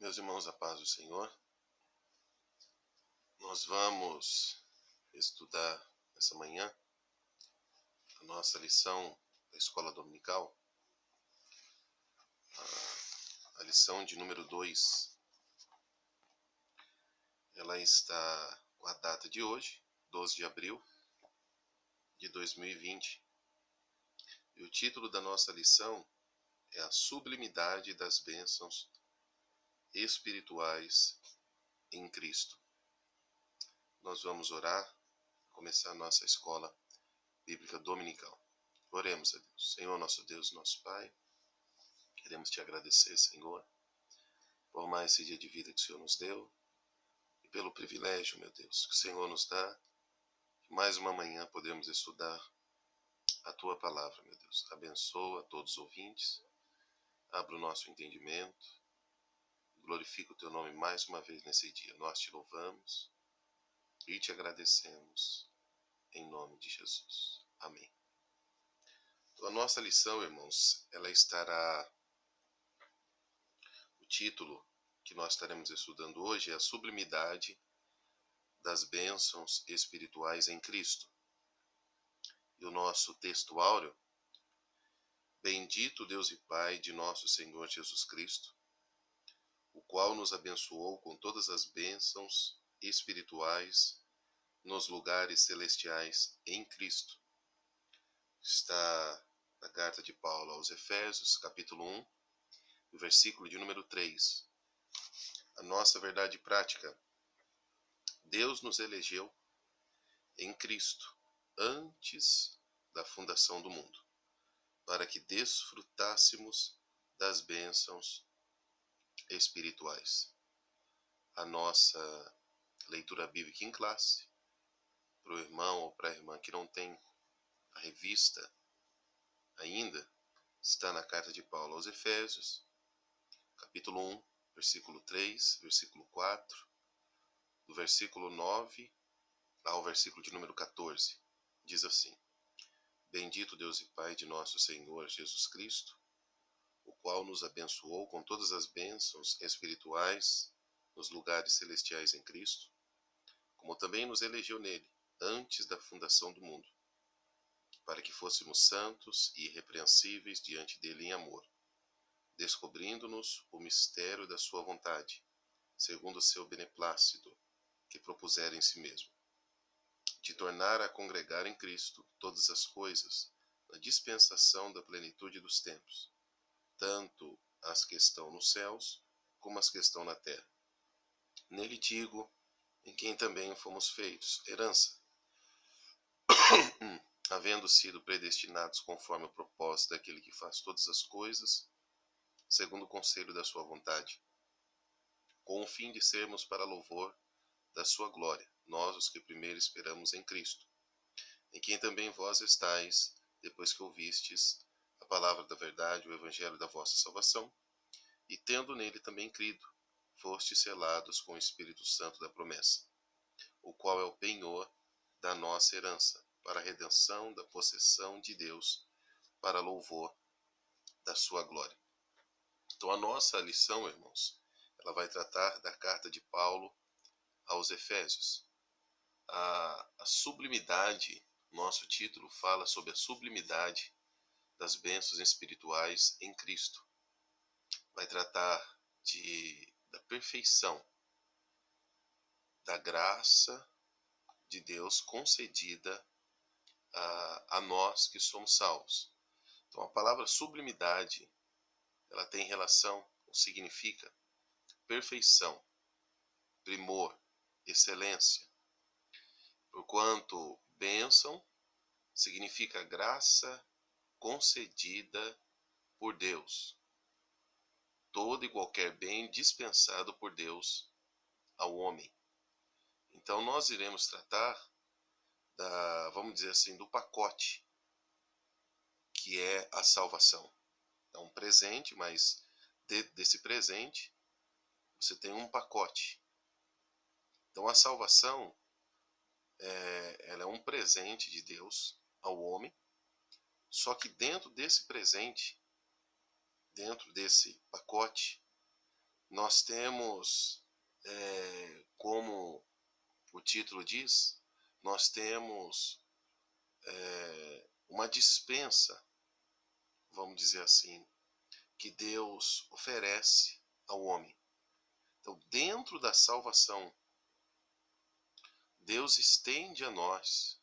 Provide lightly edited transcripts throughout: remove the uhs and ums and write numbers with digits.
Meus irmãos, a paz do Senhor, nós vamos estudar essa manhã a nossa lição da Escola Dominical, a lição de número 2. Ela está com a data de hoje, 12 de abril de 2020. E o título da nossa lição é A Sublimidade das Bênçãos Espirituais em Cristo. Nós vamos orar, começar a nossa escola bíblica dominical. Oremos a Deus. Senhor, nosso Deus, nosso Pai, queremos te agradecer, Senhor, por mais esse dia de vida que o Senhor nos deu e pelo privilégio, meu Deus, que o Senhor nos dá de mais uma manhã podemos estudar a Tua Palavra, meu Deus. Abençoa todos os ouvintes, abra o nosso entendimento, glorifica o Teu nome mais uma vez nesse dia. Nós te louvamos e te agradecemos em nome de Jesus. Amém. Então, a nossa lição, irmãos, ela estará... O título que nós estaremos estudando hoje é a sublimidade das bênçãos espirituais em Cristo. E o nosso texto áureo: Bendito Deus e Pai de nosso Senhor Jesus Cristo, o qual nos abençoou com todas as bênçãos espirituais nos lugares celestiais em Cristo. Está na carta de Paulo aos Efésios, capítulo 1, versículo de número 3. A nossa verdade prática: Deus nos elegeu em Cristo antes da fundação do mundo, para que desfrutássemos das bênçãos espirituais. A nossa leitura bíblica em classe, para o irmão ou para a irmã que não tem a revista ainda, está na carta de Paulo aos Efésios, capítulo 1, versículo 3, versículo 4, do versículo 9 ao versículo de número 14. Diz assim: Bendito Deus e Pai de nosso Senhor Jesus Cristo, o qual nos abençoou com todas as bênçãos espirituais nos lugares celestiais em Cristo, como também nos elegeu nele antes da fundação do mundo, para que fôssemos santos e irrepreensíveis diante dele em amor, descobrindo-nos o mistério da sua vontade, segundo o seu beneplácito, que propusera em si mesmo, de tornar a congregar em Cristo todas as coisas na dispensação da plenitude dos tempos, tanto as que estão nos céus como as que estão na terra. Nele digo, em quem também fomos feitos herança, havendo sido predestinados conforme o propósito daquele que faz todas as coisas, segundo o conselho da sua vontade, com o fim de sermos para louvor da sua glória, nós os que primeiro esperamos em Cristo, em quem também vós estáis, depois que ouvistes a palavra da verdade, o evangelho da vossa salvação, e tendo nele também crido, fostes selados com o Espírito Santo da promessa, o qual é o penhor da nossa herança, para a redenção da possessão de Deus, para louvor da sua glória. Então a nossa lição, irmãos, ela vai tratar da carta de Paulo aos Efésios. A sublimidade, nosso título fala sobre a sublimidade das bênçãos espirituais em Cristo. Vai tratar da perfeição, da graça de Deus concedida a nós que somos salvos. Então a palavra sublimidade, ela tem relação, ou significa perfeição, primor, excelência. Porquanto bênção significa graça concedida por Deus. Todo e qualquer bem dispensado por Deus ao homem. Então nós iremos tratar vamos dizer assim, do pacote que é a salvação. É um presente, mas desse presente você tem um pacote. Então a salvação ela é um presente de Deus ao homem, só que dentro desse presente, dentro desse pacote, Nós temos, como o título diz, nós temos uma dispensa, vamos dizer assim, que Deus oferece ao homem. Então, dentro da salvação, Deus estende a nós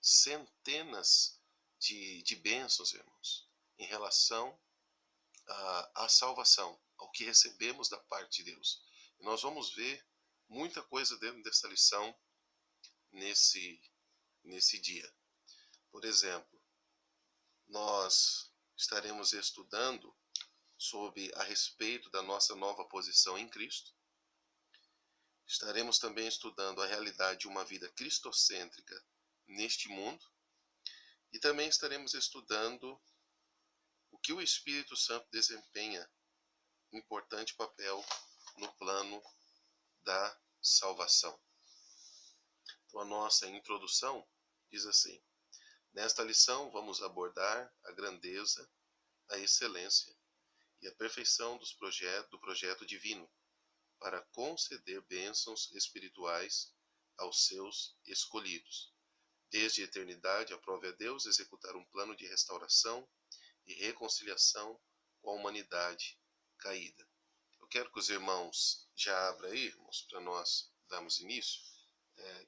centenas de bênçãos, irmãos, em relação à salvação, ao que recebemos da parte de Deus. E nós vamos ver muita coisa dentro dessa lição nesse dia. Por exemplo, nós estaremos estudando sobre a respeito da nossa nova posição em Cristo. Estaremos também estudando a realidade de uma vida cristocêntrica neste mundo. E também estaremos estudando o que o Espírito Santo desempenha importante papel no plano da salvação. Então, a nossa introdução diz assim: nesta lição vamos abordar a grandeza, a excelência e a perfeição do projeto divino para conceder bênçãos espirituais aos seus escolhidos. Desde a eternidade, aprove a Deus executar um plano de restauração e reconciliação com a humanidade caída. Eu quero que os irmãos já abram aí, irmãos, para nós darmos início,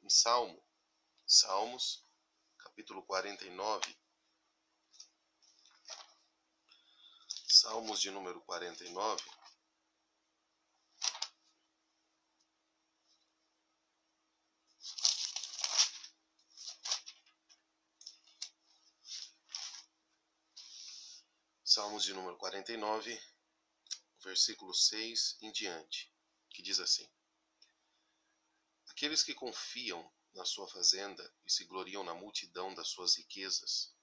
em Salmos, capítulo 49, Salmos de número 49, Salmos de número 49, versículo 6 em diante, que diz assim: aqueles que confiam na sua fazenda e se gloriam na multidão das suas riquezas,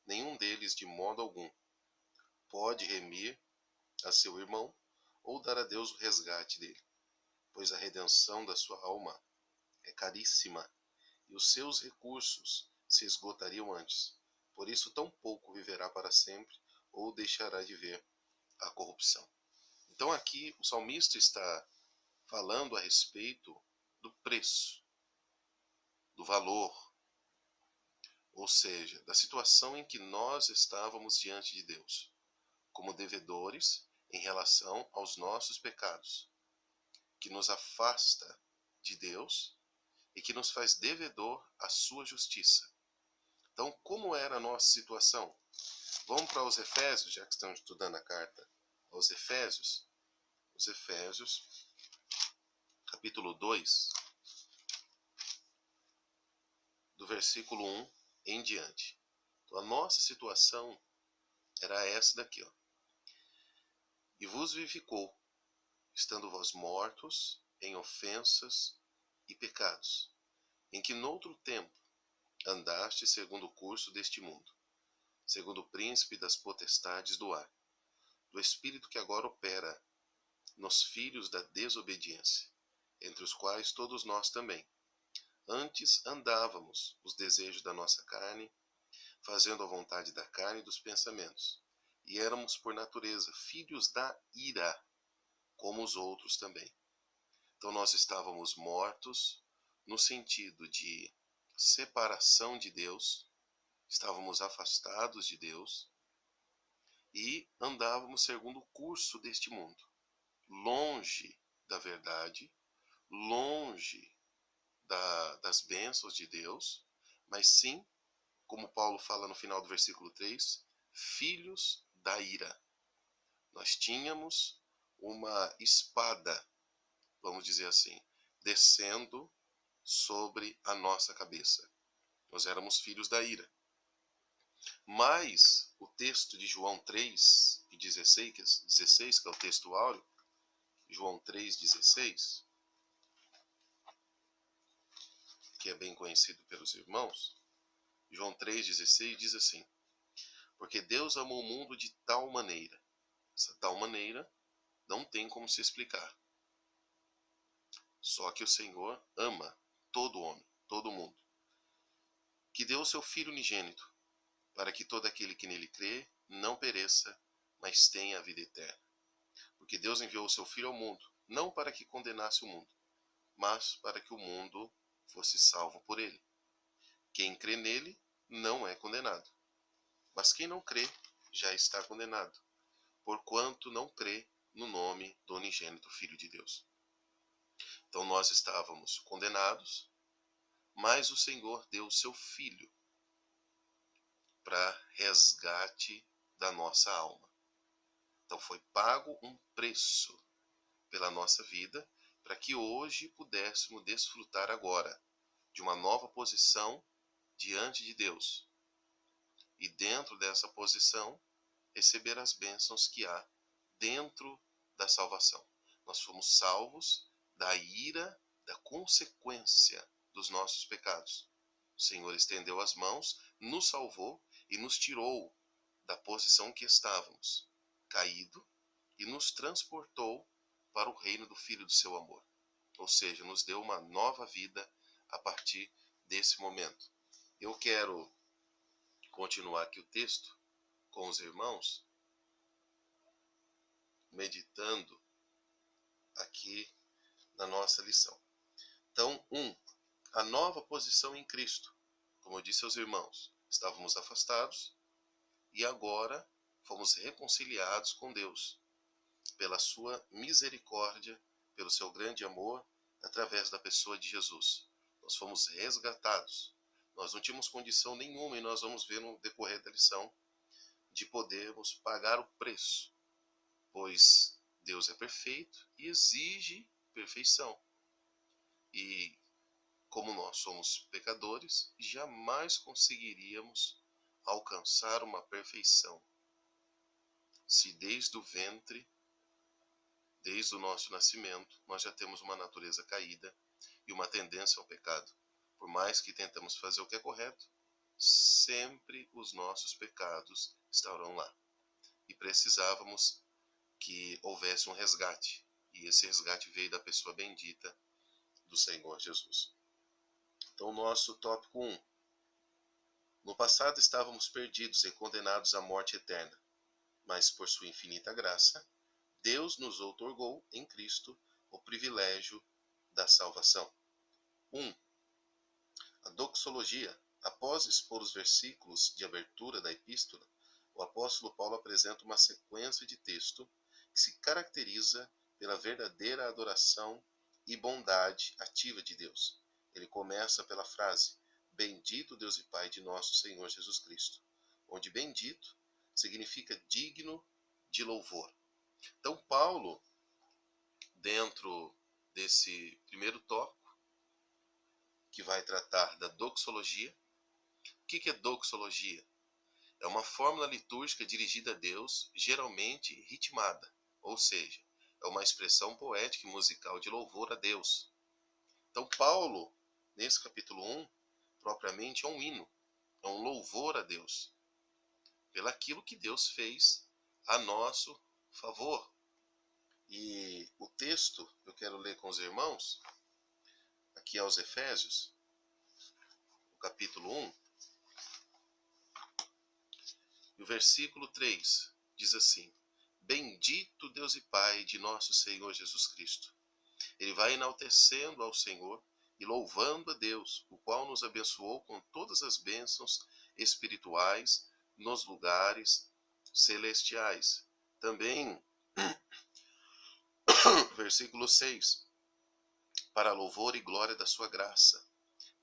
nenhum deles de modo algum pode remir a seu irmão ou dar a Deus o resgate dele, pois a redenção da sua alma é caríssima e os seus recursos se esgotariam antes. Por isso tão pouco viverá para sempre ou deixará de ver a corrupção. Então aqui o salmista está falando a respeito do preço, do valor, ou seja, da situação em que nós estávamos diante de Deus, como devedores em relação aos nossos pecados, que nos afasta de Deus e que nos faz devedor à sua justiça. Então, como era a nossa situação? Vamos para os Efésios, já que estamos estudando a carta aos Efésios. Os Efésios, capítulo 2, do versículo 1 em diante. Então, a nossa situação era essa daqui, ó. E vos vivificou, estando vós mortos em ofensas e pecados, em que noutro tempo andaste segundo o curso deste mundo, segundo o príncipe das potestades do ar, do espírito que agora opera nos filhos da desobediência, entre os quais todos nós também antes andávamos os desejos da nossa carne, fazendo a vontade da carne e dos pensamentos, e éramos por natureza filhos da ira, como os outros também. Então nós estávamos mortos no sentido de separação de Deus, estávamos afastados de Deus e andávamos segundo o curso deste mundo, longe da verdade, longe das bênçãos de Deus, mas sim, como Paulo fala no final do versículo 3, filhos da ira. Nós tínhamos uma espada, vamos dizer assim, descendo sobre a nossa cabeça. Nós éramos filhos da ira. Mas o texto de João 3, 16, que é o texto áureo, João 3,16, que é bem conhecido pelos irmãos, João 3,16 diz assim: porque Deus amou o mundo de tal maneira. Essa tal maneira não tem como se explicar. Só que o Senhor ama todo homem, todo mundo, que deu o seu Filho unigênito, para que todo aquele que nele crê não pereça, mas tenha a vida eterna. Porque Deus enviou o seu Filho ao mundo não para que condenasse o mundo, mas para que o mundo fosse salvo por ele. Quem crê nele não é condenado, mas quem não crê já está condenado, porquanto não crê no nome do unigênito Filho de Deus. Então nós estávamos condenados, mas o Senhor deu o seu Filho para resgate da nossa alma. Então foi pago um preço pela nossa vida, para que hoje pudéssemos desfrutar agora de uma nova posição diante de Deus. E dentro dessa posição, receber as bênçãos que há dentro da salvação. Nós fomos salvos da ira, da consequência dos nossos pecados. O Senhor estendeu as mãos, nos salvou e nos tirou da posição que estávamos, caído, e nos transportou para o reino do Filho do seu amor. Ou seja, nos deu uma nova vida a partir desse momento. Eu quero continuar aqui o texto com os irmãos, meditando aqui na nossa lição. Então, a nova posição em Cristo. Como eu disse aos irmãos, estávamos afastados e agora fomos reconciliados com Deus pela sua misericórdia, pelo seu grande amor, através da pessoa de Jesus. Nós fomos resgatados. Nós não tínhamos condição nenhuma, e nós vamos ver no decorrer da lição, de podermos pagar o preço, pois Deus é perfeito e exige perfeição. E como nós somos pecadores, jamais conseguiríamos alcançar uma perfeição, se desde o ventre, desde o nosso nascimento, nós já temos uma natureza caída e uma tendência ao pecado. Por mais que tentamos fazer o que é correto, sempre os nossos pecados estarão lá. E precisávamos que houvesse um resgate. E esse resgate veio da pessoa bendita do Senhor Jesus. Então, o nosso tópico 1. No passado estávamos perdidos e condenados à morte eterna, mas por sua infinita graça, Deus nos outorgou em Cristo o privilégio da salvação. 1. A doxologia. Após expor os versículos de abertura da epístola, o apóstolo Paulo apresenta uma sequência de texto que se caracteriza pela verdadeira adoração e bondade ativa de Deus. Ele começa pela frase: Bendito Deus e Pai de nosso Senhor Jesus Cristo, onde bendito significa digno de louvor. Então, Paulo, dentro desse primeiro tópico, que vai tratar da doxologia. O que é doxologia? É uma fórmula litúrgica dirigida a Deus, geralmente ritmada, ou seja, é uma expressão poética e musical de louvor a Deus. Então, Paulo, nesse capítulo 1, propriamente é um hino, é um louvor a Deus, pelaquilo que Deus fez a nosso favor. E o texto eu quero ler com os irmãos, aqui aos Efésios, o capítulo 1, e o versículo 3 diz assim: Bendito Deus e Pai de nosso Senhor Jesus Cristo. Ele vai enaltecendo ao Senhor e louvando a Deus, o qual nos abençoou com todas as bênçãos espirituais nos lugares celestiais. Também, versículo 6, para louvor e glória da sua graça,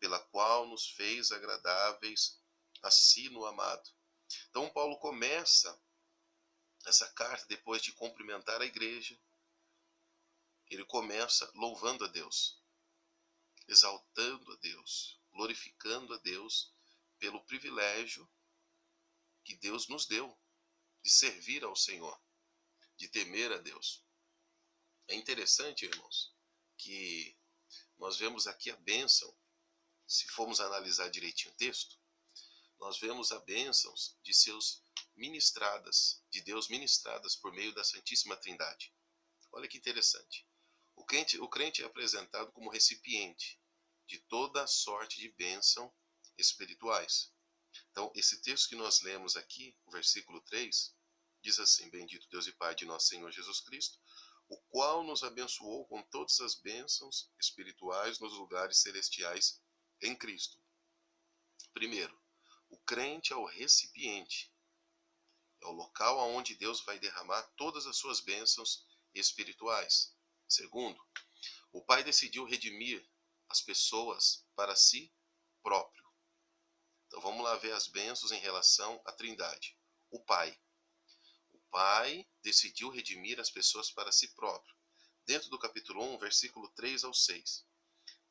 pela qual nos fez agradáveis a si no amado. Então Paulo começa essa carta, depois de cumprimentar a igreja, ele começa louvando a Deus, exaltando a Deus, glorificando a Deus pelo privilégio que Deus nos deu de servir ao Senhor, de temer a Deus. É interessante, irmãos, que nós vemos aqui a bênção, se formos analisar direitinho o texto, nós vemos a bênção de seus ministradas, de Deus ministradas por meio da Santíssima Trindade. Olha que interessante. O crente é apresentado como recipiente de toda sorte de bênção espirituais. Então, esse texto que nós lemos aqui, o versículo 3, diz assim: Bendito Deus e Pai de nosso Senhor Jesus Cristo, o qual nos abençoou com todas as bênçãos espirituais nos lugares celestiais em Cristo. Primeiro, o crente é o recipiente, é o local onde Deus vai derramar todas as suas bênçãos espirituais. Segundo, o Pai decidiu redimir as pessoas para si próprio. Então vamos lá ver as bênçãos em relação à Trindade. O Pai decidiu redimir as pessoas para si próprio. Dentro do capítulo 1, versículo 3 ao 6.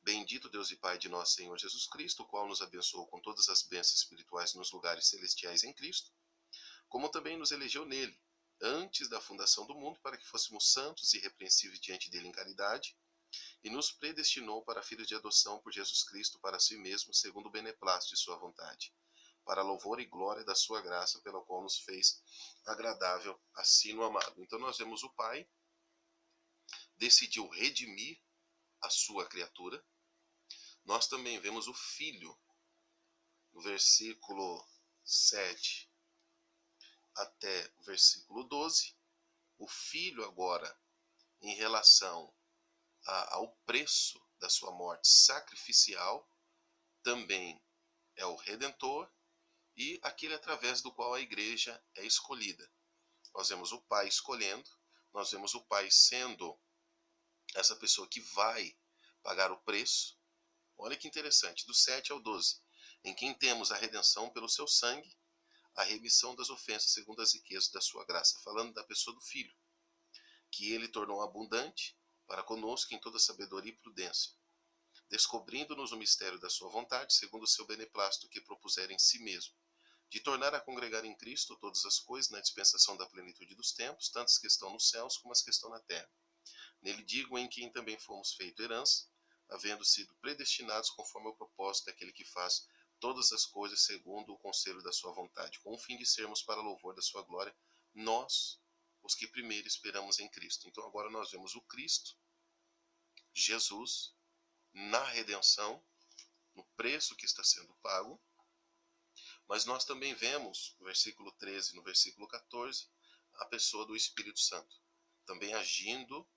Bendito Deus e Pai de nosso Senhor Jesus Cristo, o qual nos abençoou com todas as bênçãos espirituais nos lugares celestiais em Cristo, como também nos elegeu nele, antes da fundação do mundo, para que fôssemos santos e irrepreensíveis diante dele em caridade, e nos predestinou para filhos de adoção por Jesus Cristo para si mesmo, segundo o beneplácito de sua vontade, para louvor e glória da sua graça, pela qual nos fez agradável assim no amado. Então nós vemos o Pai decidiu redimir a sua criatura. Nós também vemos o Filho, no versículo 7 até o versículo 12. O Filho agora, em relação ao preço da sua morte sacrificial, também é o Redentor e aquele através do qual a igreja é escolhida. Nós vemos o Pai escolhendo, nós vemos o Pai sendo essa pessoa que vai pagar o preço. Olha que interessante, do 7 ao 12, em quem temos a redenção pelo seu sangue, a remissão das ofensas segundo as riquezas da sua graça, falando da pessoa do Filho, que ele tornou abundante para conosco em toda sabedoria e prudência, descobrindo-nos o mistério da sua vontade, segundo o seu beneplácito que propusera em si mesmo, de tornar a congregar em Cristo todas as coisas na dispensação da plenitude dos tempos, tanto as que estão nos céus como as que estão na terra. Nele digo, em quem também fomos feito herança, havendo sido predestinados conforme o propósito daquele que faz todas as coisas segundo o conselho da sua vontade, com o fim de sermos para louvor da sua glória, nós, os que primeiro esperamos em Cristo. Então agora nós vemos o Cristo, Jesus, na redenção, no preço que está sendo pago, mas nós também vemos, no versículo 13 e no versículo 14, a pessoa do Espírito Santo, também agindo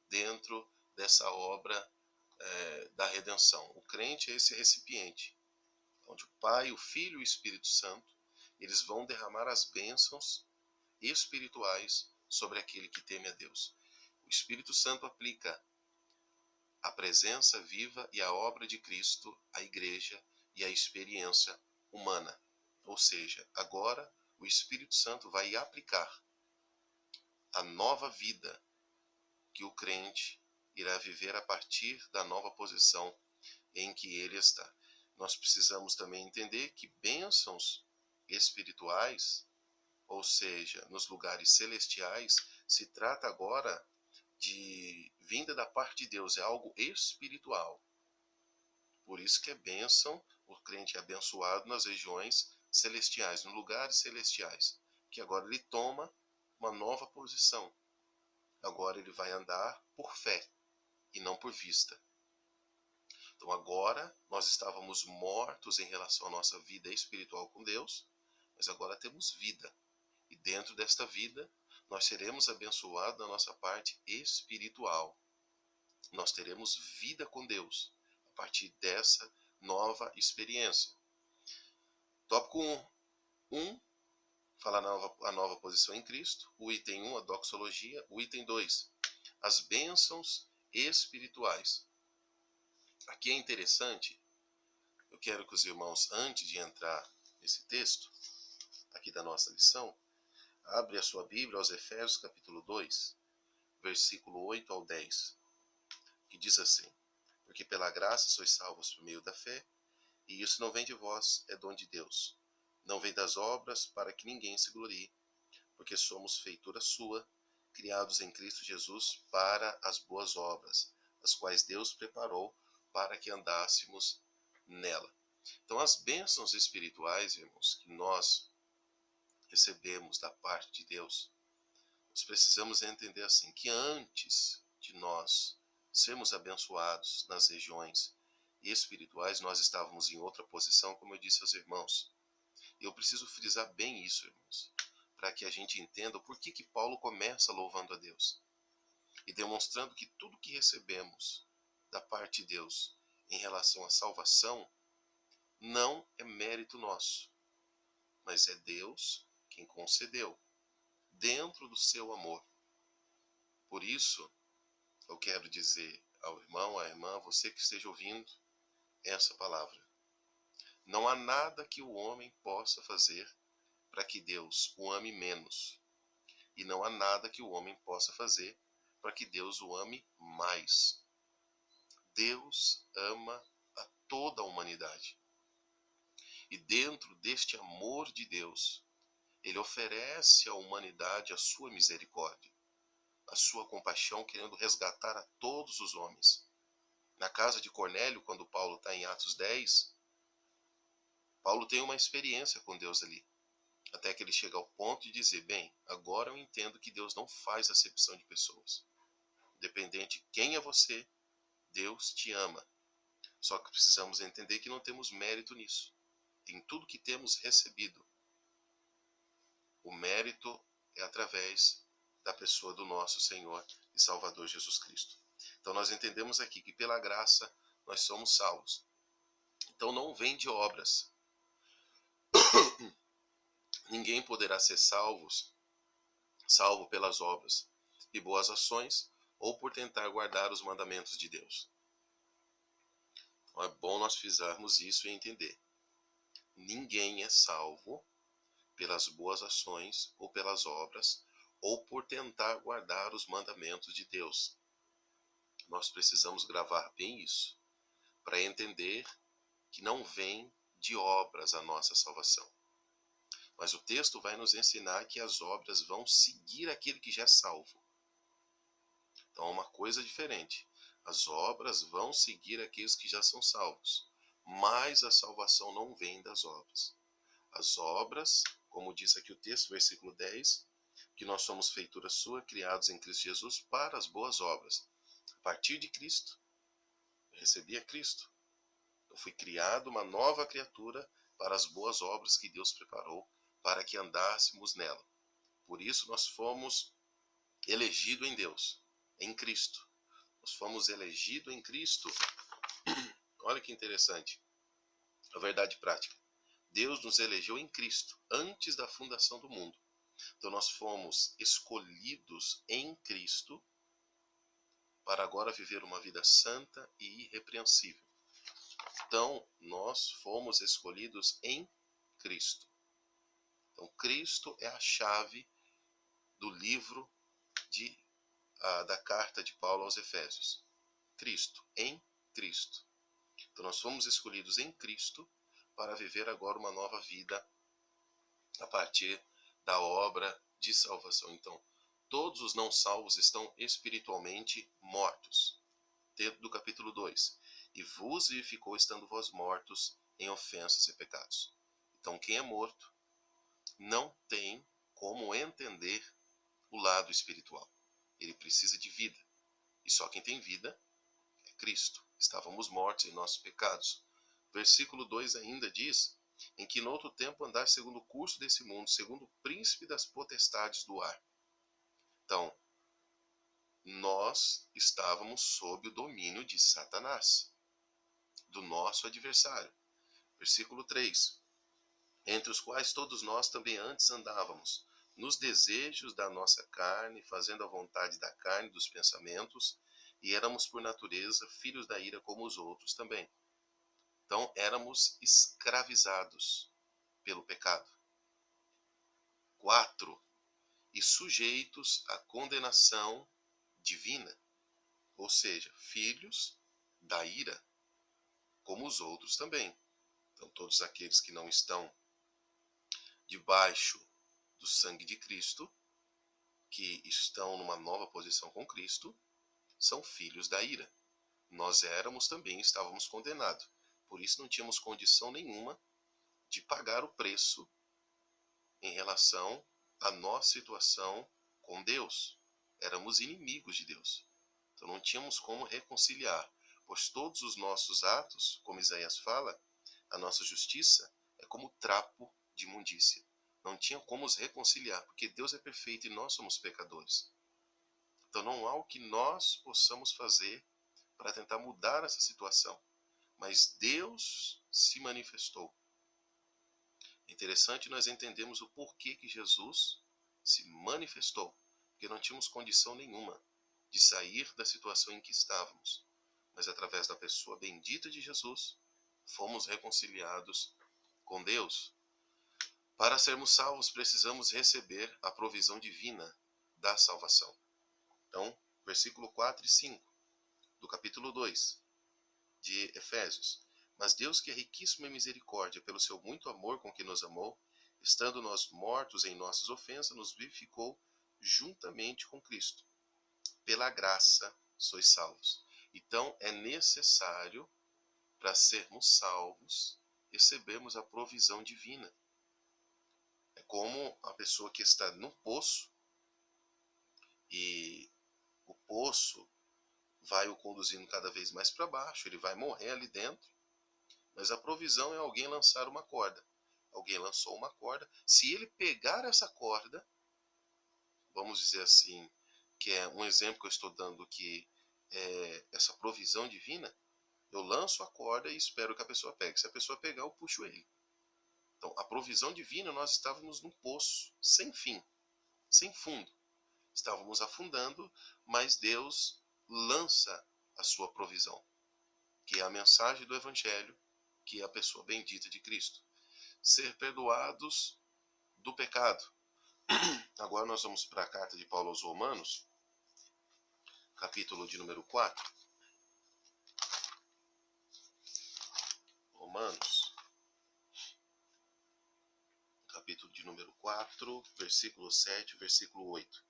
dentro dessa obra da redenção. O crente é esse recipiente, onde o Pai, o Filho e o Espírito Santo, eles vão derramar as bênçãos espirituais sobre aquele que teme a Deus. O Espírito Santo aplica a presença viva e a obra de Cristo à igreja e à experiência humana. Ou seja, agora o Espírito Santo vai aplicar a nova vida que o crente irá viver a partir da nova posição em que ele está. Nós precisamos também entender que bênçãos espirituais, ou seja, nos lugares celestiais, se trata agora de vinda da parte de Deus, é algo espiritual. Por isso que é bênção, o crente é abençoado nas regiões celestiais, nos lugares celestiais, que agora ele toma uma nova posição. Agora ele vai andar por fé e não por vista. Então agora nós estávamos mortos em relação à nossa vida espiritual com Deus, mas agora temos vida. E dentro desta vida nós seremos abençoados na nossa parte espiritual. Nós teremos vida com Deus a partir dessa nova experiência. Tópico 1. Fala a nova posição em Cristo. O item 1, a doxologia. O item 2, as bênçãos espirituais. Aqui é interessante, eu quero que os irmãos, antes de entrar nesse texto, aqui da nossa lição, abre a sua Bíblia aos Efésios capítulo 2, versículo 8 ao 10, que diz assim: porque pela graça sois salvos por meio da fé, e isso não vem de vós, é dom de Deus. Não vem das obras, para que ninguém se glorie, porque somos feitura sua, criados em Cristo Jesus para as boas obras, as quais Deus preparou para que andássemos nela. Então, as bênçãos espirituais, irmãos, que nós recebemos da parte de Deus, nós precisamos entender assim, que antes de nós sermos abençoados nas regiões espirituais, nós estávamos em outra posição, como eu disse aos irmãos. Eu preciso frisar bem isso, irmãos, para que a gente entenda por que Paulo começa louvando a Deus. e demonstrando que tudo que recebemos da parte de Deus em relação à salvação não é mérito nosso, mas é Deus quem concedeu, dentro do seu amor. Por isso, eu quero dizer ao irmão, à irmã, você que esteja ouvindo essa palavra: não há nada que o homem possa fazer para que Deus o ame menos. E não há nada que o homem possa fazer para que Deus o ame mais. Deus ama a toda a humanidade. E dentro deste amor de Deus, Ele oferece à humanidade a sua misericórdia, a sua compaixão, querendo resgatar a todos os homens. Na casa de Cornélio, quando Paulo está em Atos 10, Paulo tem uma experiência com Deus ali. Até que ele chega ao ponto de dizer: bem, agora eu entendo que Deus não faz acepção de pessoas. Independente de quem é você, Deus te ama. Só que precisamos entender que não temos mérito nisso. Em tudo que temos recebido, o mérito é através da pessoa do nosso Senhor e Salvador Jesus Cristo. Então nós entendemos aqui que pela graça nós somos salvos. Então não vem de obras. Ninguém poderá ser salvo pelas obras e boas ações ou por tentar guardar os mandamentos de Deus. Então é bom nós fizermos isso e entender. Ninguém é salvo pelas boas ações ou pelas obras ou por tentar guardar os mandamentos de Deus. Nós precisamos gravar bem isso para entender que não vem de obras a nossa salvação. Mas o texto vai nos ensinar que as obras vão seguir aquele que já é salvo. Então é uma coisa diferente. As obras vão seguir aqueles que já são salvos. Mas a salvação não vem das obras. As obras, como diz aqui o texto, versículo 10, que nós somos feitura sua, criados em Cristo Jesus para as boas obras. A partir de Cristo, eu recebi a Cristo. Eu fui criado uma nova criatura para as boas obras que Deus preparou para que andássemos nela. Por isso nós fomos elegidos em Deus, em Cristo. Nós fomos elegidos em Cristo. Olha que interessante. A verdade prática. Deus nos elegeu em Cristo, antes da fundação do mundo. Então nós fomos escolhidos em Cristo para agora viver uma vida santa e irrepreensível. Então nós fomos escolhidos em Cristo. Então Cristo é a chave do livro da carta de Paulo aos Efésios. Cristo, em Cristo. Então nós fomos escolhidos em Cristo para viver agora uma nova vida a partir da obra de salvação. Então, todos os não salvos estão espiritualmente mortos. Dentro do capítulo 2. E vos vivificou estando vós mortos em ofensas e pecados. Então, quem é morto não tem como entender o lado espiritual. Ele precisa de vida. E só quem tem vida é Cristo. Estávamos mortos em nossos pecados. Versículo 2 ainda diz: em que no outro tempo andar segundo o curso desse mundo, segundo o príncipe das potestades do ar. Então, nós estávamos sob o domínio de Satanás, do nosso adversário. Versículo 3. Entre os quais todos nós também antes andávamos, nos desejos da nossa carne, fazendo a vontade da carne e dos pensamentos, e éramos por natureza filhos da ira como os outros também. Então éramos escravizados pelo pecado. 4. E sujeitos à condenação divina, ou seja, filhos da ira como os outros também. Então todos aqueles que não estão debaixo do sangue de Cristo, que estão numa nova posição com Cristo, são filhos da ira. Nós éramos também, estávamos condenados. Por isso não tínhamos condição nenhuma de pagar o preço em relação à nossa situação com Deus. Éramos inimigos de Deus. Então não tínhamos como reconciliar, pois todos os nossos atos, como Isaías fala, a nossa justiça é como trapo de imundícia. Não tinha como os reconciliar, porque Deus é perfeito e nós somos pecadores. Então não há o que nós possamos fazer para tentar mudar essa situação. Mas Deus se manifestou. É interessante nós entendemos o porquê que Jesus se manifestou. Porque não tínhamos condição nenhuma de sair da situação em que estávamos. Mas através da pessoa bendita de Jesus, fomos reconciliados com Deus. Para sermos salvos, precisamos receber a provisão divina da salvação. Então, versículo 4 e 5 do capítulo 2 de Efésios. Mas Deus, que é riquíssimo em misericórdia, pelo seu muito amor com que nos amou, estando nós mortos em nossas ofensas, nos vivificou juntamente com Cristo. Pela graça sois salvos. Então, é necessário, para sermos salvos, recebermos a provisão divina. É como a pessoa que está no poço e o poço vai o conduzindo cada vez mais para baixo, ele vai morrer ali dentro, mas a provisão é alguém lançar uma corda. Alguém lançou uma corda, se ele pegar essa corda, vamos dizer assim, que é um exemplo que eu estou dando que é essa provisão divina, eu lanço a corda e espero que a pessoa pegue. Se a pessoa pegar, eu puxo ele. Então, a provisão divina, nós estávamos num poço sem fim, sem fundo. Estávamos afundando, mas Deus lança a sua provisão, que é a mensagem do Evangelho, que é a pessoa bendita de Cristo. Ser perdoados do pecado. Agora nós vamos para a carta de Paulo aos Romanos, capítulo de número 4. Romanos, capítulo de número 4, versículo 7, versículo 8.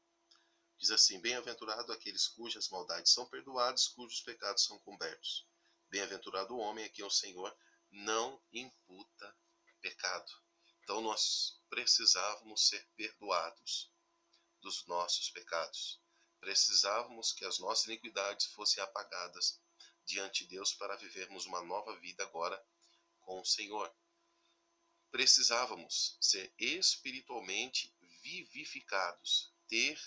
Diz assim: bem-aventurado aqueles cujas maldades são perdoadas, cujos pecados são cobertos. Bem-aventurado o homem a quem o Senhor não imputa pecado. Então nós precisávamos ser perdoados dos nossos pecados. Precisávamos que as nossas iniquidades fossem apagadas diante de Deus para vivermos uma nova vida agora com o Senhor. Precisávamos ser espiritualmente vivificados, ter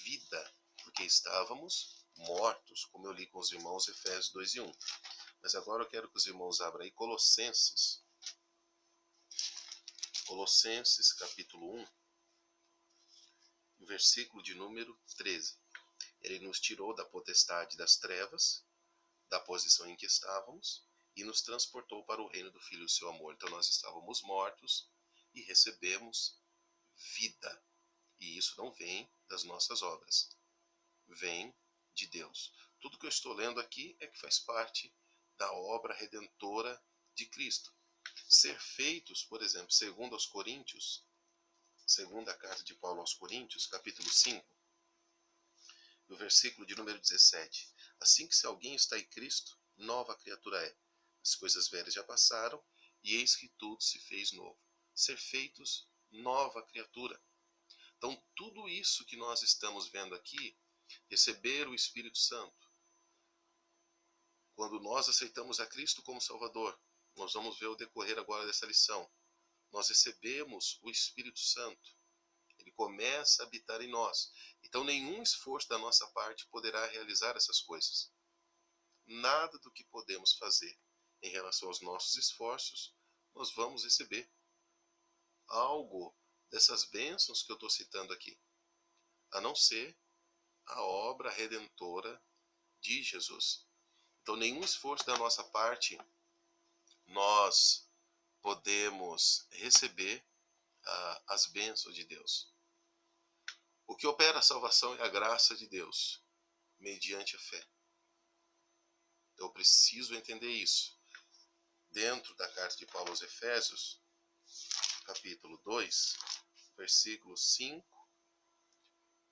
vida, porque estávamos mortos, como eu li com os irmãos Efésios 2 e 1. Mas agora eu quero que os irmãos abram aí Colossenses, capítulo 1, versículo de número 13. Ele nos tirou da potestade das trevas, da posição em que estávamos, e nos transportou para o reino do Filho do seu amor. Então nós estávamos mortos e recebemos vida. E isso não vem das nossas obras, vem de Deus. Tudo que eu estou lendo aqui é que faz parte da obra redentora de Cristo. Ser feitos, por exemplo, segundo aos Coríntios, segunda carta de Paulo aos Coríntios, capítulo 5, no versículo de número 17. Assim que se alguém está em Cristo, nova criatura é. As coisas velhas já passaram, e eis que tudo se fez novo. Ser feitos nova criatura. Então, tudo isso que nós estamos vendo aqui, receber o Espírito Santo. Quando nós aceitamos a Cristo como Salvador, nós vamos ver o decorrer agora dessa lição. Nós recebemos o Espírito Santo. Ele começa a habitar em nós. Então, nenhum esforço da nossa parte poderá realizar essas coisas. Nada do que podemos fazer em relação aos nossos esforços, nós vamos receber algo dessas bênçãos que eu estou citando aqui, a não ser a obra redentora de Jesus. Então, nenhum esforço da nossa parte nós podemos receber as bênçãos de Deus. O que opera a salvação é a graça de Deus, mediante a fé. Então, eu preciso entender isso. Dentro da carta de Paulo aos Efésios, capítulo 2, versículo 5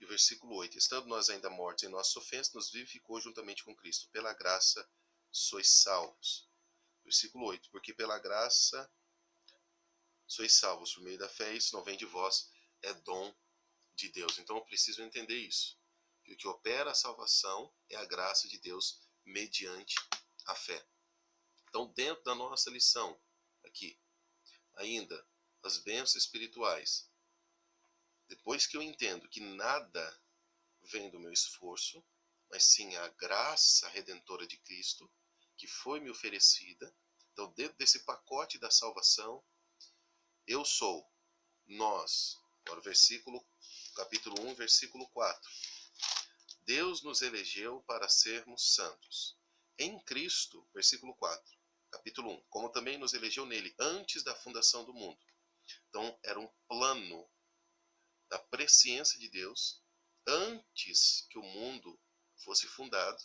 e versículo 8. Estando nós ainda mortos em nossas ofensas, nos vivificou juntamente com Cristo. Pela graça sois salvos. Versículo 8. Porque pela graça sois salvos por meio da fé, isso não vem de vós, é dom de Deus. Então eu preciso entender isso. Que o que opera a salvação é a graça de Deus mediante a fé. Então, dentro da nossa lição, aqui, ainda, as bênçãos espirituais, depois que eu entendo que nada vem do meu esforço, mas sim a graça redentora de Cristo, que foi me oferecida. Então, dentro desse pacote da salvação, eu sou, nós. Agora, capítulo 1, versículo 4. Deus nos elegeu para sermos santos. Em Cristo, versículo 4, capítulo 1, como também nos elegeu nele antes da fundação do mundo. Então, era um plano da presciência de Deus, antes que o mundo fosse fundado.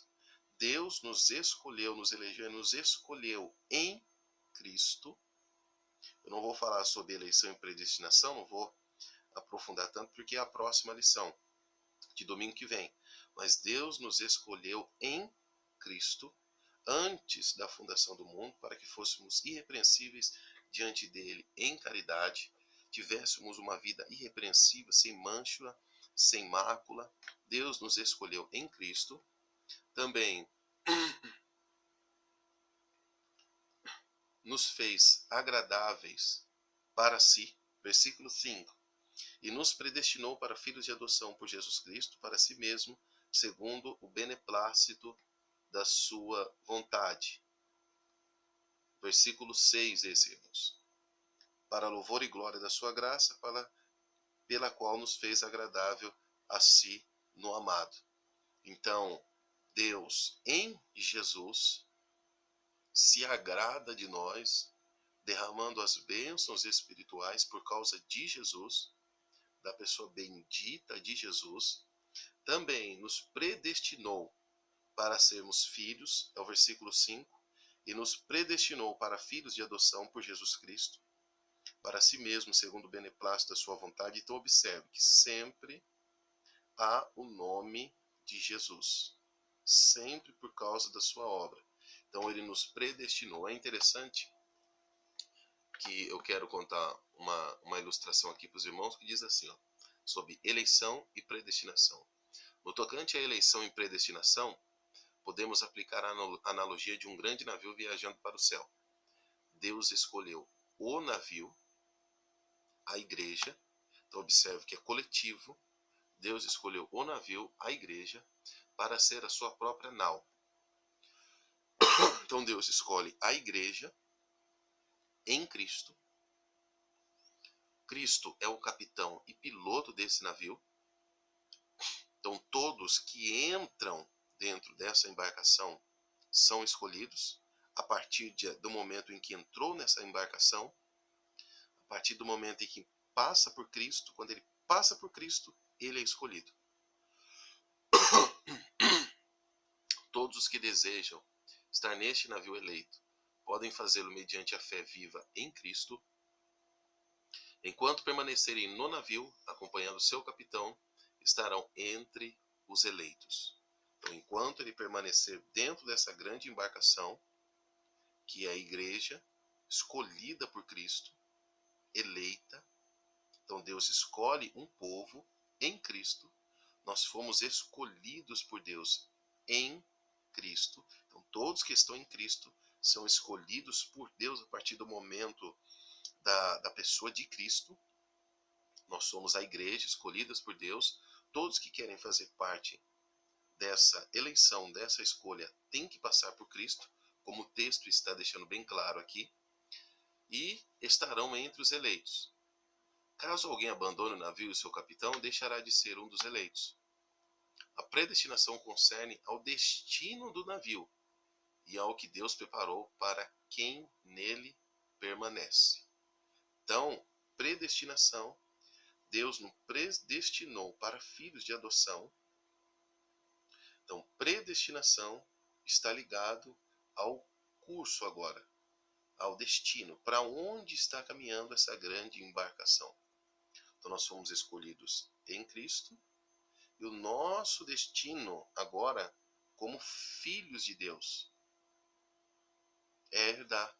Deus nos escolheu, nos elegeu e nos escolheu em Cristo. Eu não vou falar sobre eleição e predestinação, não vou aprofundar tanto, porque é a próxima lição, de domingo que vem. Mas Deus nos escolheu em Cristo, antes da fundação do mundo, para que fôssemos irrepreensíveis diante dele em caridade, tivéssemos uma vida irrepreensível, sem mancha, sem mácula. Deus nos escolheu em Cristo. Também nos fez agradáveis para si, versículo 5, e nos predestinou para filhos de adoção por Jesus Cristo, para si mesmo, segundo o beneplácito da sua vontade. Versículo 6, esse, irmãos. Para louvor e glória da sua graça, pela qual nos fez agradável a si no amado. Então, Deus em Jesus se agrada de nós, derramando as bênçãos espirituais por causa de Jesus, da pessoa bendita de Jesus. Também nos predestinou para sermos filhos, é o versículo 5, e nos predestinou para filhos de adoção por Jesus Cristo, para si mesmo, segundo o beneplácito da sua vontade. Então observe que sempre há o nome de Jesus, sempre por causa da sua obra. Então ele nos predestinou. É interessante que eu quero contar uma ilustração aqui para os irmãos, que diz assim, ó, sobre eleição e predestinação. No tocante à eleição e predestinação, podemos aplicar a analogia de um grande navio viajando para o céu. Deus escolheu o navio, a igreja. Então observe que é coletivo. Deus escolheu o navio, a igreja, para ser a sua própria nau. Então Deus escolhe a igreja em Cristo. Cristo é o capitão e piloto desse navio. Então todos que entram dentro dessa embarcação são escolhidos a partir do momento em que entrou nessa embarcação, a partir do momento em que passa por Cristo. Quando ele passa por Cristo, ele é escolhido. Todos os que desejam estar neste navio eleito podem fazê-lo mediante a fé viva em Cristo. Enquanto permanecerem no navio, acompanhando seu capitão, estarão entre os eleitos. Então, enquanto ele permanecer dentro dessa grande embarcação, que é a igreja, escolhida por Cristo, eleita. Então Deus escolhe um povo em Cristo. Nós fomos escolhidos por Deus em Cristo. Então todos que estão em Cristo são escolhidos por Deus a partir do momento da pessoa de Cristo. Nós somos a igreja, escolhidas por Deus. Todos que querem fazer parte dessa eleição, dessa escolha, têm que passar por Cristo, como o texto está deixando bem claro aqui, e estarão entre os eleitos. Caso alguém abandone o navio e seu capitão, deixará de ser um dos eleitos. A predestinação concerne ao destino do navio e ao que Deus preparou para quem nele permanece. Então, predestinação, Deus nos predestinou para filhos de adoção. Então, predestinação está ligado ao curso agora, ao destino, para onde está caminhando essa grande embarcação. Então nós fomos escolhidos em Cristo, e o nosso destino agora, como filhos de Deus, é herdar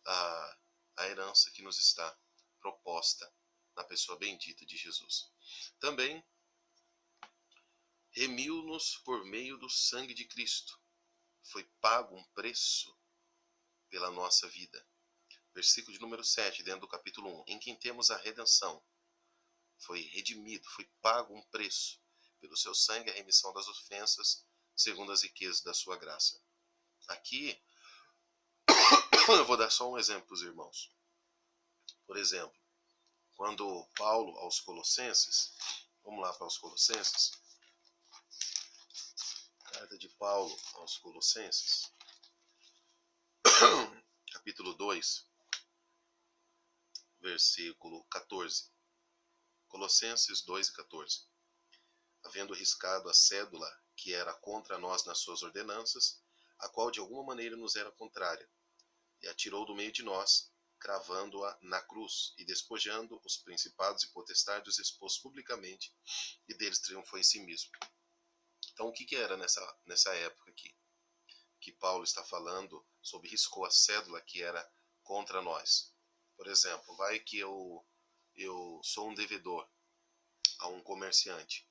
a herança que nos está proposta na pessoa bendita de Jesus. Também remiu-nos por meio do sangue de Cristo. Foi pago um preço pela nossa vida. Versículo de número 7, dentro do capítulo 1, em quem temos a redenção. Foi redimido, foi pago um preço. pelo seu sangue a remissão das ofensas, segundo as riquezas da sua graça. Aqui, eu vou dar só um exemplo para os irmãos. Por exemplo, quando Paulo aos Colossenses, vamos lá para os Colossenses, carta de Paulo aos Colossenses, capítulo 2, versículo 14. Colossenses 2 e 14. Havendo riscado a cédula que era contra nós nas suas ordenanças, a qual de alguma maneira nos era contrária, e a tirou do meio de nós, cravando-a na cruz, e despojando os principados e potestades, expôs publicamente, e deles triunfou em si mesmo. Então, o que era nessa época aqui? Que Paulo está falando sobre riscou a cédula que era contra nós. Por exemplo, vai que eu sou um devedor a um comerciante.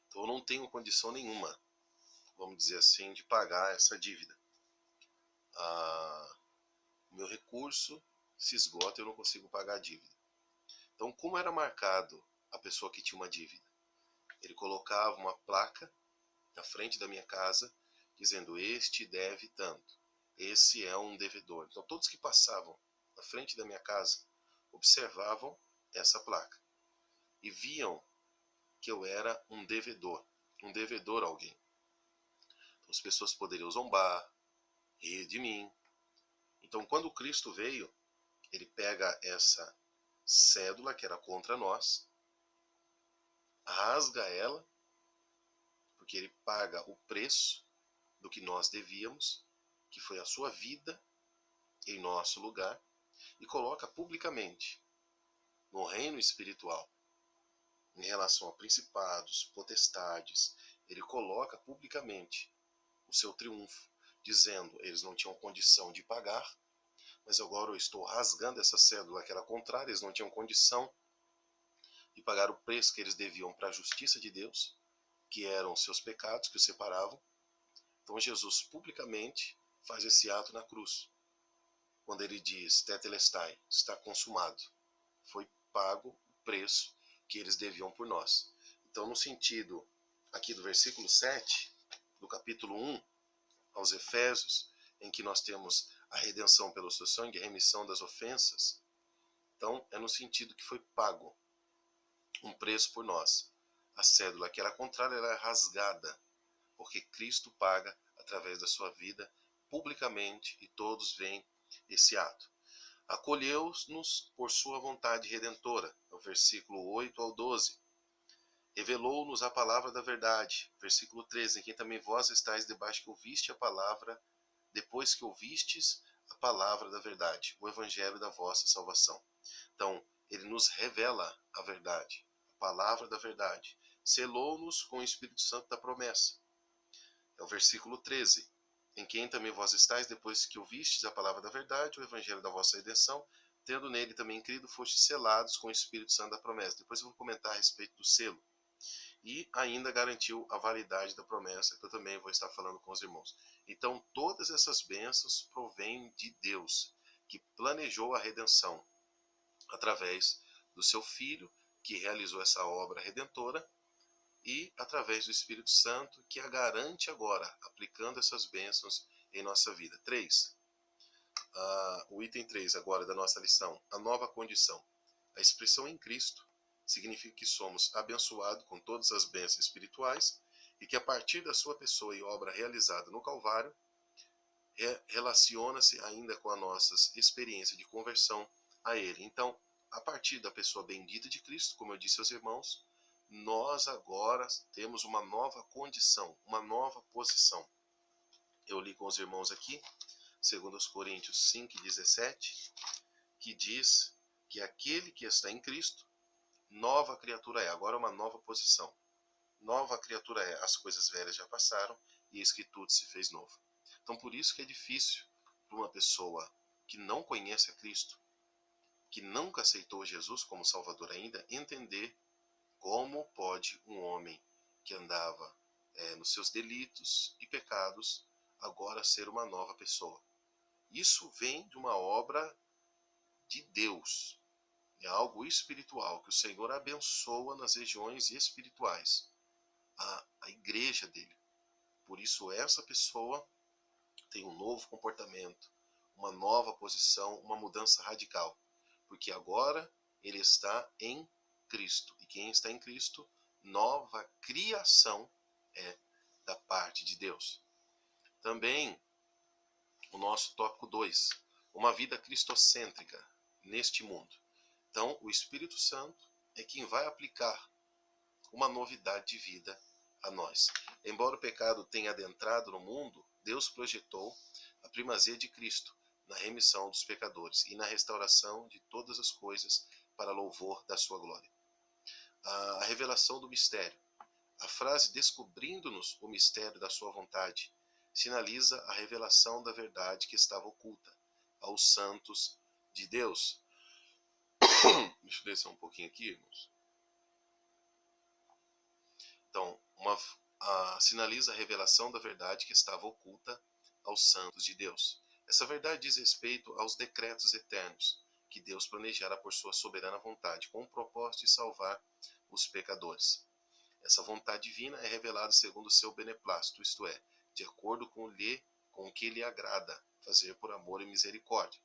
Então eu não tenho condição nenhuma, vamos dizer assim, de pagar essa dívida. O meu recurso se esgota e eu não consigo pagar a dívida. Então, como era marcado a pessoa que tinha uma dívida? Ele colocava uma placa na frente da minha casa, dizendo: este deve tanto, esse é um devedor. Então todos que passavam na frente da minha casa observavam essa placa e viam que eu era um devedor a alguém. Então as pessoas poderiam zombar, rir de mim. Então quando Cristo veio, ele pega essa cédula que era contra nós, rasga ela, porque ele paga o preço do que nós devíamos, que foi a sua vida em nosso lugar, e coloca publicamente no reino espiritual, em relação a principados, potestades, ele coloca publicamente o seu triunfo, dizendo: eles não tinham condição de pagar, mas agora eu estou rasgando essa cédula que era contrária, eles não tinham condição de pagar o preço que eles deviam para a justiça de Deus, que eram seus pecados que os separavam. Então Jesus publicamente faz esse ato na cruz, quando ele diz: tetelestai, está consumado, foi pago o preço que eles deviam por nós. Então, no sentido aqui do versículo 7, do capítulo 1 aos Efésios, em que nós temos a redenção pelo seu sangue, a remissão das ofensas, então é no sentido que foi pago um preço por nós. A cédula que era contrária, ela é rasgada, porque Cristo paga através da sua vida publicamente, e todos veem esse ato. Acolheu-nos por sua vontade redentora, no versículo 8 ao 12. Revelou-nos a palavra da verdade, versículo 13, em quem também vós estáis debaixo que ouviste a palavra, depois que ouvistes a palavra da verdade, o evangelho da vossa salvação. Então, ele nos revela a verdade, a palavra da verdade. Selou-nos com o Espírito Santo da promessa. É o versículo 13. Em quem também vós estáis, depois que ouvistes a palavra da verdade, o evangelho da vossa redenção, tendo nele também crido, fostes selados com o Espírito Santo da promessa. Depois eu vou comentar a respeito do selo. E ainda garantiu a validade da promessa, que eu também vou estar falando com os irmãos. Então, todas essas bênçãos provêm de Deus, que planejou a redenção através do seu Filho, que realizou essa obra redentora, e através do Espírito Santo, que a garante agora, aplicando essas bênçãos em nossa vida. 3. O item 3 agora da nossa lição, a nova condição. A expressão em Cristo significa que somos abençoados com todas as bênçãos espirituais e que a partir da sua pessoa e obra realizada no Calvário, relaciona-se ainda com a nossa experiência de conversão a Ele. Então, a partir da pessoa bendita de Cristo, como eu disse aos irmãos, nós agora temos uma nova condição, uma nova posição. Eu li com os irmãos aqui, 2 Coríntios 5:17, que diz que aquele que está em Cristo, nova criatura é. Agora é uma nova posição. Nova criatura é. As coisas velhas já passaram e eis que tudo se fez novo. Então por isso que é difícil para uma pessoa que não conhece a Cristo, que nunca aceitou Jesus como Salvador ainda, entender como pode um homem que andava nos seus delitos e pecados agora ser uma nova pessoa. Isso vem de uma obra de Deus. É algo espiritual, que o Senhor abençoa nas regiões espirituais, a igreja dele. Por isso essa pessoa tem um novo comportamento, uma nova posição, uma mudança radical. Porque agora ele está em Cristo. E quem está em Cristo, nova criação é da parte de Deus. Também o nosso tópico 2, uma vida cristocêntrica neste mundo. Então, o Espírito Santo é quem vai aplicar uma novidade de vida a nós. Embora o pecado tenha adentrado no mundo, Deus projetou a primazia de Cristo na remissão dos pecadores e na restauração de todas as coisas para louvor da sua glória. A revelação do mistério. A frase descobrindo-nos o mistério da sua vontade sinaliza a revelação da verdade que estava oculta aos santos de Deus. Deixa eu descer um pouquinho aqui, irmãos. Então, sinaliza a revelação da verdade que estava oculta aos santos de Deus. Essa verdade diz respeito aos decretos eternos que Deus planejara por sua soberana vontade, com o propósito de salvar os pecadores. Essa vontade divina é revelada segundo o seu beneplácito, isto é, de acordo com o que lhe agrada fazer por amor e misericórdia.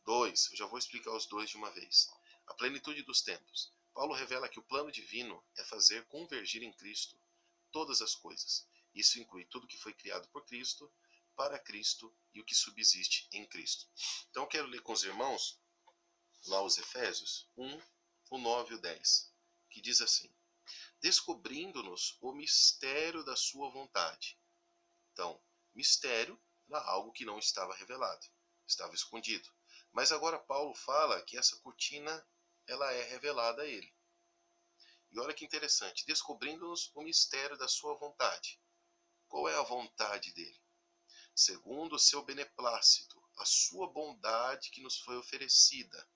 2. Eu já vou explicar os dois de uma vez. A plenitude dos tempos. Paulo revela que o plano divino é fazer convergir em Cristo todas as coisas. Isso inclui tudo que foi criado por Cristo, para Cristo e o que subsiste em Cristo. Então eu quero ler com os irmãos lá os Efésios 1, o 9 e o 10, que diz assim: descobrindo-nos o mistério da sua vontade. Então, mistério era algo que não estava revelado, estava escondido. Mas agora Paulo fala que essa cortina ela é revelada a ele. E olha que interessante, descobrindo-nos o mistério da sua vontade. Qual é a vontade dele? Segundo o seu beneplácito, a sua bondade que nos foi oferecida,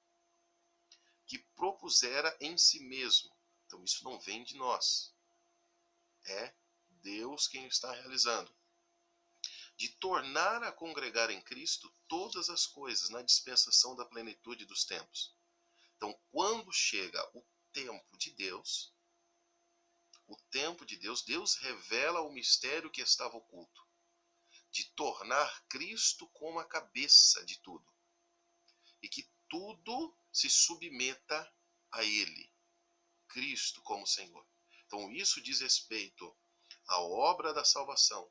que propusera em si mesmo. Então isso não vem de nós. É Deus quem está realizando. De tornar a congregar em Cristo todas as coisas na dispensação da plenitude dos tempos. Então, quando chega o tempo de Deus, Deus revela o mistério que estava oculto, de tornar Cristo como a cabeça de tudo, e que tudo se submeta a Ele, Cristo como Senhor. Então, isso diz respeito à obra da salvação.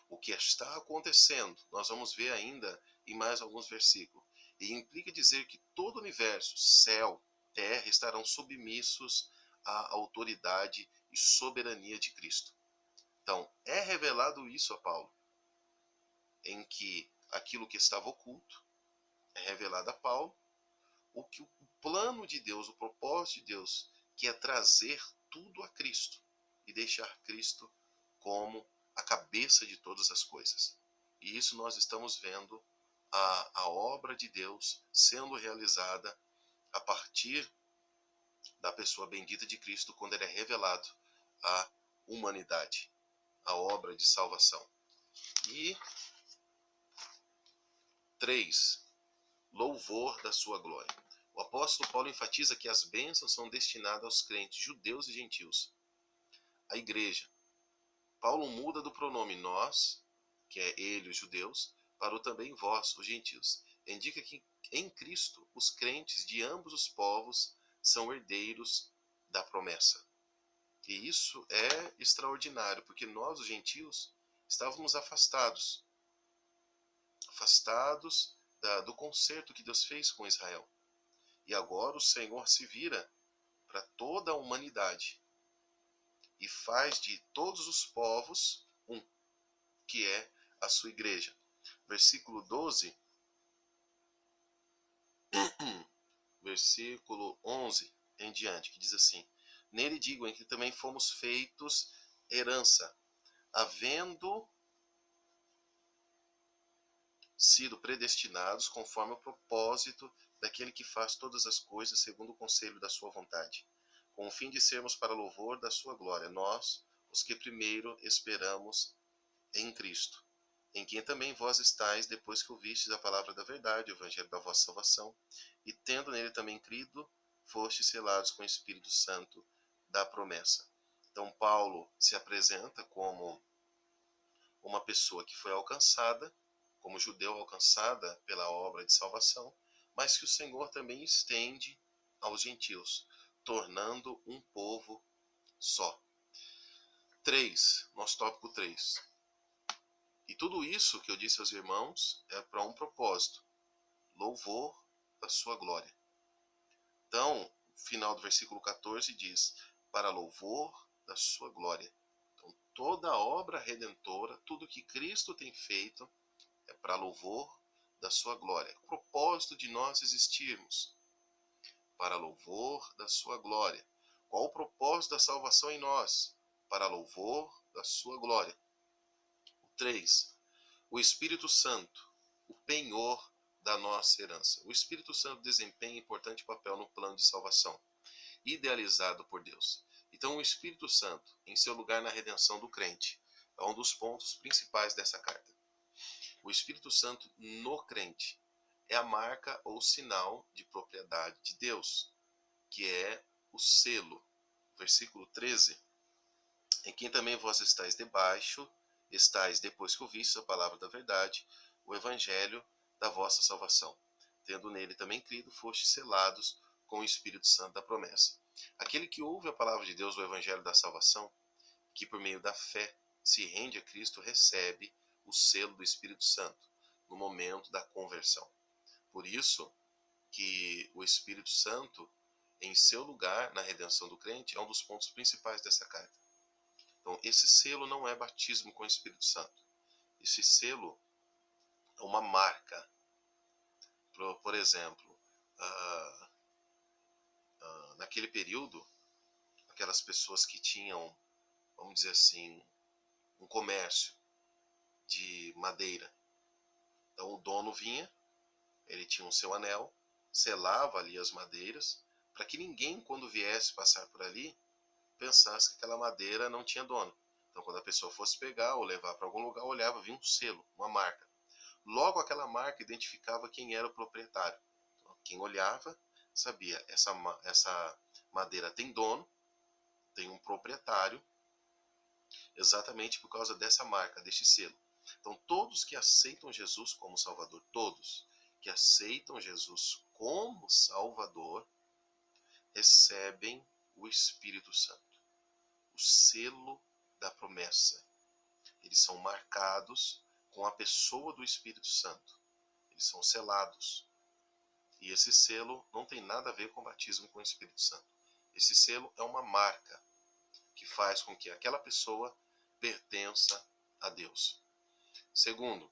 O que está acontecendo, nós vamos ver ainda em mais alguns versículos. E implica dizer que todo o universo, céu, terra, estarão submissos à autoridade e soberania de Cristo. Então, é revelado isso a Paulo, em que aquilo que estava oculto é revelado a Paulo, o que o plano de Deus, o propósito de Deus, que é trazer tudo a Cristo e deixar Cristo como a cabeça de todas as coisas. E isso nós estamos vendo a obra de Deus sendo realizada a partir da pessoa bendita de Cristo, quando ele é revelado à humanidade, a obra de salvação. E 3. Louvor da sua glória. O apóstolo Paulo enfatiza que as bênçãos são destinadas aos crentes, judeus e gentios, a igreja. Paulo muda do pronome nós, que é ele, os judeus, para o também vós, os gentios. Indica que em Cristo os crentes de ambos os povos são herdeiros da promessa. E isso é extraordinário, porque nós, os gentios, estávamos afastados do concerto que Deus fez com Israel. E agora o Senhor se vira para toda a humanidade e faz de todos os povos um, que é a sua igreja. Versículo 12, versículo 11 em diante, que diz assim: nele digo, em que também fomos feitos herança, havendo sido predestinados conforme o propósito daquele que faz todas as coisas segundo o conselho da sua vontade, com o fim de sermos para louvor da sua glória, nós, os que primeiro esperamos em Cristo. em quem também vós estáis, depois que ouvistes a palavra da verdade, o evangelho da vossa salvação, e tendo nele também crido, fostes selados com o Espírito Santo da promessa. Então Paulo se apresenta como uma pessoa que foi alcançada, como judeu alcançada pela obra de salvação, mas que o Senhor também estende aos gentios, tornando um povo só. 3, nosso tópico 3. E tudo isso que eu disse aos irmãos é para um propósito: louvor da sua glória. Então, o final do versículo 14 diz: para louvor da sua glória. Então, toda a obra redentora, tudo que Cristo tem feito, é para louvor da sua glória. O propósito de nós existirmos, para louvor da sua glória. Qual o propósito da salvação em nós? Para louvor da sua glória. 3. O Espírito Santo, o penhor da nossa herança. O Espírito Santo desempenha importante papel no plano de salvação, idealizado por Deus. Então, o Espírito Santo, em seu lugar na redenção do crente, é um dos pontos principais dessa carta. O Espírito Santo no crente é a marca ou sinal de propriedade de Deus, que é o selo. Versículo 13. Em quem também vós estáis debaixo, estáis, depois que ouvistes a palavra da verdade, o evangelho da vossa salvação. Tendo nele também crido, fostes selados com o Espírito Santo da promessa. Aquele que ouve a palavra de Deus, o evangelho da salvação, que por meio da fé se rende a Cristo, recebe o selo do Espírito Santo no momento da conversão. Por isso que o Espírito Santo, em seu lugar na redenção do crente, é um dos pontos principais dessa carta. Então, esse selo não é batismo com o Espírito Santo. Esse selo é uma marca. Por exemplo, naquele período, aquelas pessoas que tinham, vamos dizer assim, um comércio de madeira. Então, o dono vinha, ele tinha o seu anel, selava ali as madeiras, para que ninguém, quando viesse passar por ali, pensasse que aquela madeira não tinha dono. Então, quando a pessoa fosse pegar ou levar para algum lugar, olhava, via um selo, uma marca. Logo, aquela marca identificava quem era o proprietário. Então, quem olhava sabia, essa madeira tem dono, tem um proprietário, exatamente por causa dessa marca, deste selo. Então, todos que aceitam Jesus como Salvador, todos que aceitam Jesus como Salvador, recebem o Espírito Santo, o selo da promessa. Eles são marcados com a pessoa do Espírito Santo. Eles são selados. E esse selo não tem nada a ver com o batismo com o Espírito Santo. Esse selo é uma marca que faz com que aquela pessoa pertença a Deus. Segundo,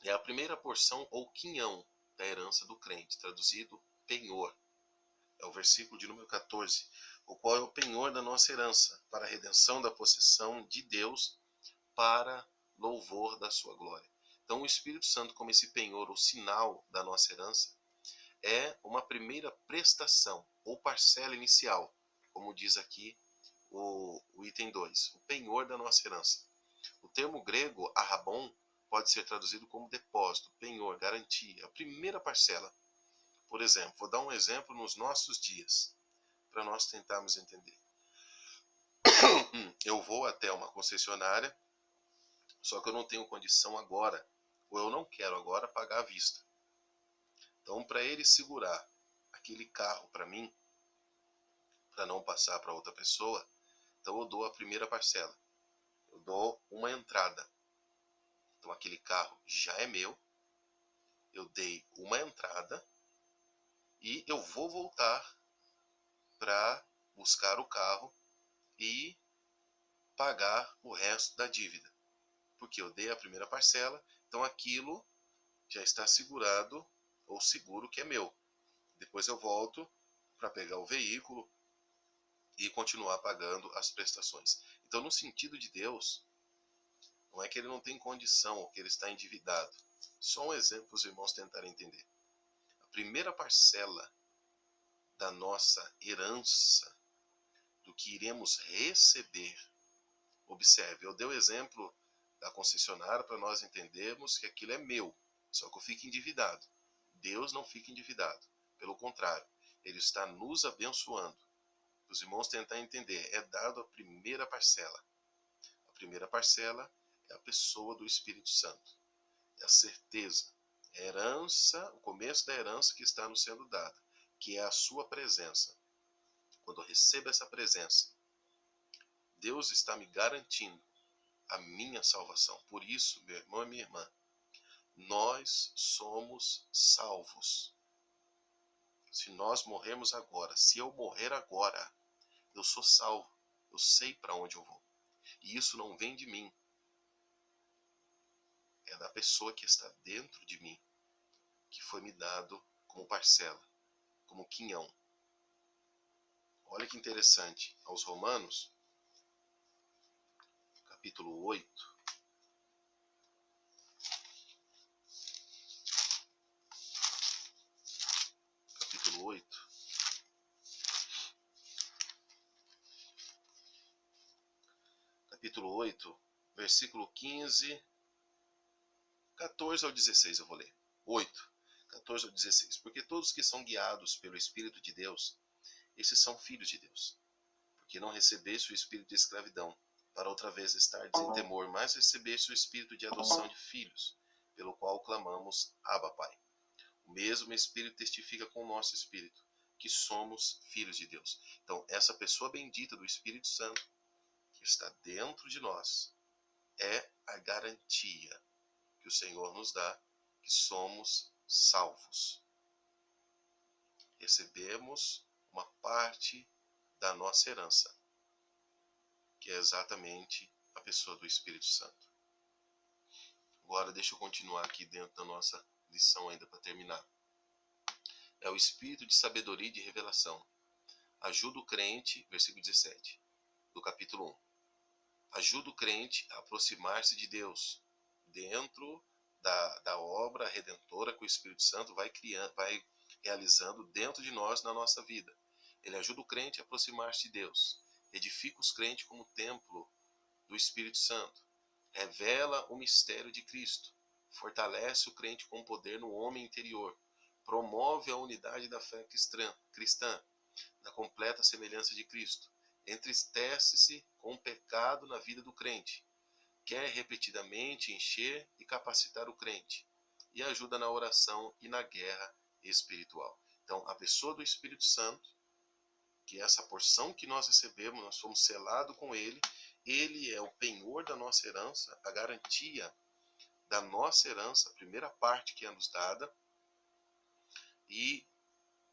é a primeira porção ou quinhão da herança do crente, traduzido penhor. É o versículo de número 14, o qual é o penhor da nossa herança, para a redenção da possessão de Deus, para louvor da sua glória. Então, o Espírito Santo, como esse penhor, o sinal da nossa herança, é uma primeira prestação ou parcela inicial, como diz aqui o item 2, o penhor da nossa herança. O termo grego arrabon pode ser traduzido como depósito, penhor, garantia, a primeira parcela. Por exemplo, vou dar um exemplo nos nossos dias, para nós tentarmos entender. Eu vou até uma concessionária, só que eu não tenho condição agora, ou eu não quero agora pagar à vista. Então, para ele segurar aquele carro para mim, para não passar para outra pessoa, então eu dou a primeira parcela. Eu dou uma entrada. Então, aquele carro já é meu, eu dei uma entrada e eu vou voltar para buscar o carro e pagar o resto da dívida. Porque eu dei a primeira parcela, então aquilo já está segurado ou seguro que é meu. Depois eu volto para pegar o veículo e continuar pagando as prestações. Então, no sentido de Deus, não é que ele não tem condição ou que ele está endividado. Só um exemplo para os irmãos tentarem entender. A primeira parcela da nossa herança, do que iremos receber. Observe, eu dei o exemplo da concessionária para nós entendermos que aquilo é meu, só que eu fico endividado. Deus não fica endividado, pelo contrário, Ele está nos abençoando. Os irmãos tentar entender, é dado a primeira parcela. A primeira parcela é a pessoa do Espírito Santo, é a certeza, é a herança, o começo da herança que está nos sendo dada, que é a sua presença. Quando eu recebo essa presença, Deus está me garantindo a minha salvação. Por isso, meu irmão e minha irmã, nós somos salvos. Se nós morrermos agora, se eu morrer agora, eu sou salvo. Eu sei para onde eu vou. E isso não vem de mim. É da pessoa que está dentro de mim, que foi me dado como parcela, como quinhão. Olha que interessante. Aos Romanos, capítulo 8. Capítulo 8. Capítulo 8, versículo 15, 14 ao 16 eu vou ler. 8, 14 ao 16. Porque todos que são guiados pelo Espírito de Deus, esses são filhos de Deus. Porque não recebeste o espírito de escravidão, para outra vez estardes em temor, mas recebeste o espírito de adoção de filhos, pelo qual clamamos, Abba, Pai. O mesmo Espírito testifica com o nosso espírito, que somos filhos de Deus. Então, essa pessoa bendita do Espírito Santo, que está dentro de nós, é a garantia que o Senhor nos dá, que somos salvos. Recebemos uma parte da nossa herança, que é exatamente a pessoa do Espírito Santo. Agora deixa eu continuar aqui dentro da nossa lição ainda para terminar. É o Espírito de sabedoria e de revelação. Ajuda o crente, versículo 17, do capítulo 1. Ajuda o crente a aproximar-se de Deus, dentro da obra redentora que o Espírito Santo vai realizando dentro de nós, na nossa vida. Ele ajuda o crente a aproximar-se de Deus, edifica os crentes como templo do Espírito Santo, revela o mistério de Cristo, fortalece o crente com poder no homem interior, promove a unidade da fé cristã, da completa semelhança de Cristo, entristece-se com o pecado na vida do crente, quer repetidamente encher e capacitar o crente, e ajuda na oração e na guerra espiritual. Então, a pessoa do Espírito Santo, que é essa porção que nós recebemos, nós fomos selados com Ele, Ele é o penhor da nossa herança, a garantia da nossa herança, a primeira parte que é nos dada, e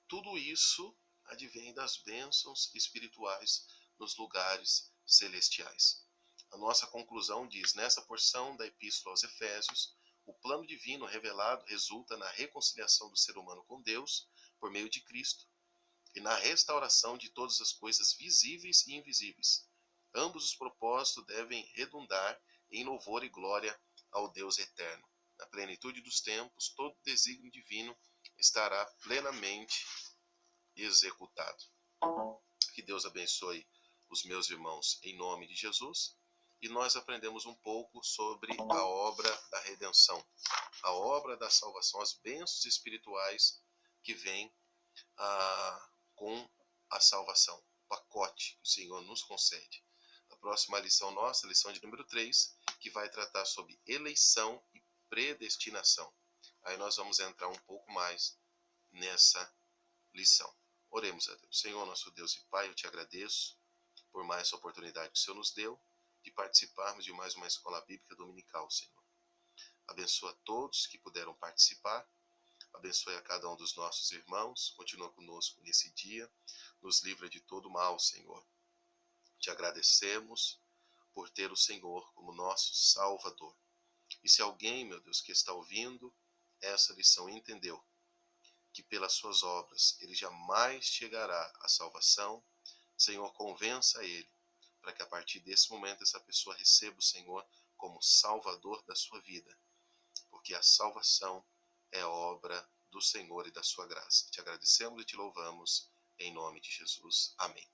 tudo isso advém das bênçãos espirituais nos lugares celestiais. A nossa conclusão diz, nessa porção da Epístola aos Efésios, o plano divino revelado resulta na reconciliação do ser humano com Deus, por meio de Cristo, e na restauração de todas as coisas visíveis e invisíveis. Ambos os propósitos devem redundar em louvor e glória ao Deus eterno. Na plenitude dos tempos, todo desígnio divino estará plenamente executado. Que Deus abençoe os meus irmãos em nome de Jesus. E nós aprendemos um pouco sobre a obra da redenção, a obra da salvação, as bênçãos espirituais que vêm com a salvação, o pacote que o Senhor nos concede. A próxima lição nossa, lição de número 3, que vai tratar sobre eleição e predestinação. Aí nós vamos entrar um pouco mais nessa lição. Oremos a Deus. Senhor, nosso Deus e Pai, eu te agradeço por mais essa oportunidade que o Senhor nos deu de participarmos de mais uma escola bíblica dominical, Senhor. Abençoa todos que puderam participar, abençoe a cada um dos nossos irmãos, continua conosco nesse dia, nos livra de todo mal, Senhor. Te agradecemos por ter o Senhor como nosso Salvador. E se alguém, meu Deus, que está ouvindo essa lição entendeu que pelas suas obras ele jamais chegará à salvação, Senhor, convença ele, para que a partir desse momento essa pessoa receba o Senhor como Salvador da sua vida, porque a salvação é obra do Senhor e da sua graça. Te agradecemos e te louvamos, em nome de Jesus. Amém.